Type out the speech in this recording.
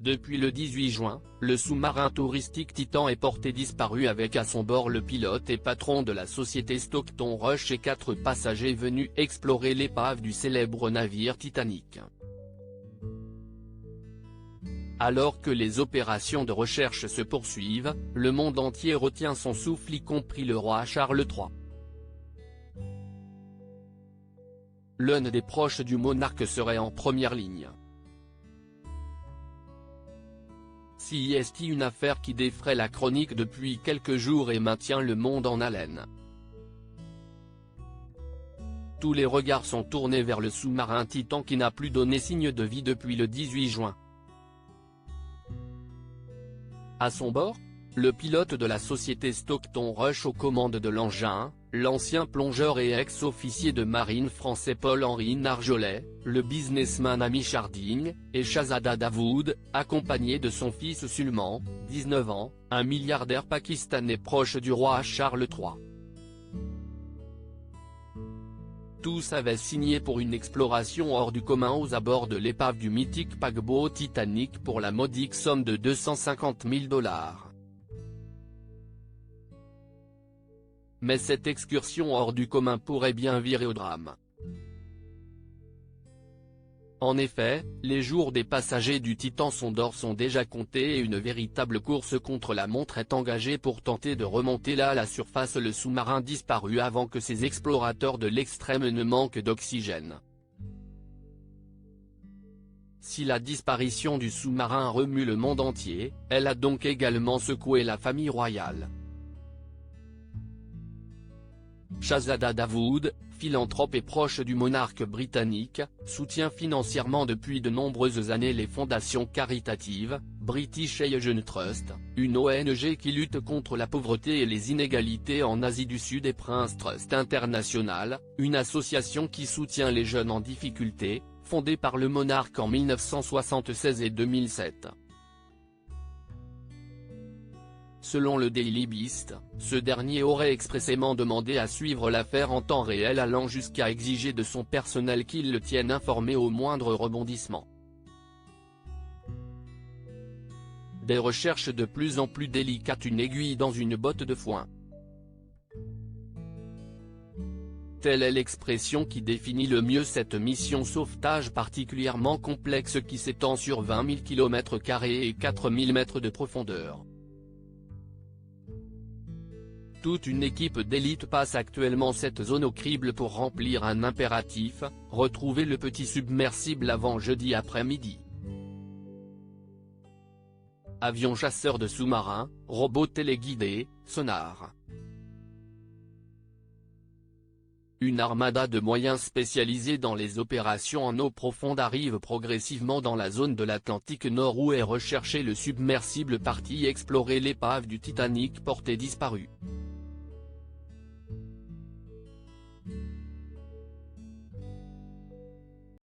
Depuis le 18 juin, le sous-marin touristique Titan est porté disparu avec à son bord le pilote et patron de la société Stockton Rush et 4 passagers venus explorer l'épave du célèbre navire Titanic. Alors que les opérations de recherche se poursuivent, le monde entier retient son souffle y compris le roi Charles III. L'un des proches du monarque serait en première ligne. Si est une affaire qui défraie la chronique depuis quelques jours et maintient le monde en haleine. Tous les regards sont tournés vers le sous-marin Titan qui n'a plus donné signe de vie depuis le 18 juin. À son bord, le pilote de la société Stockton Rush aux commandes de l'engin, l'ancien plongeur et ex-officier de marine français Paul-Henri Narjolet, le businessman Amish Harding, et Shahzada Dawood, accompagné de son fils Sulman, 19 ans, un milliardaire pakistanais proche du roi Charles III. Tous avaient signé pour une exploration hors du commun aux abords de l'épave du mythique paquebot Titanic pour la modique somme de 250 000 $. Mais cette excursion hors du commun pourrait bien virer au drame. En effet, les jours des passagers du Titan Sondor sont déjà comptés et une véritable course contre la montre est engagée pour tenter de remonter à la surface le sous-marin disparu avant que ces explorateurs de l'extrême ne manquent d'oxygène. Si la disparition du sous-marin remue le monde entier, elle a donc également secoué la famille royale. Shahzada Dawood, philanthrope et proche du monarque britannique, soutient financièrement depuis de nombreuses années les fondations caritatives, British Asian Trust, une ONG qui lutte contre la pauvreté et les inégalités en Asie du Sud et Prince Trust International, une association qui soutient les jeunes en difficulté, fondée par le monarque en 1976 et 2007. Selon le Daily Beast, ce dernier aurait expressément demandé à suivre l'affaire en temps réel allant jusqu'à exiger de son personnel qu'il le tienne informé au moindre rebondissement. Des recherches de plus en plus délicates, une aiguille dans une botte de foin. Telle est l'expression qui définit le mieux cette mission sauvetage particulièrement complexe qui s'étend sur 20 000 km² et 4 000 mètres de profondeur. Toute une équipe d'élite passe actuellement cette zone au crible pour remplir un impératif, retrouver le petit submersible avant jeudi après-midi. Avions chasseurs de sous-marins, robots téléguidés, sonars. Une armada de moyens spécialisés dans les opérations en eau profonde arrive progressivement dans la zone de l'Atlantique Nord où est recherché le submersible parti explorer l'épave du Titanic porté disparu.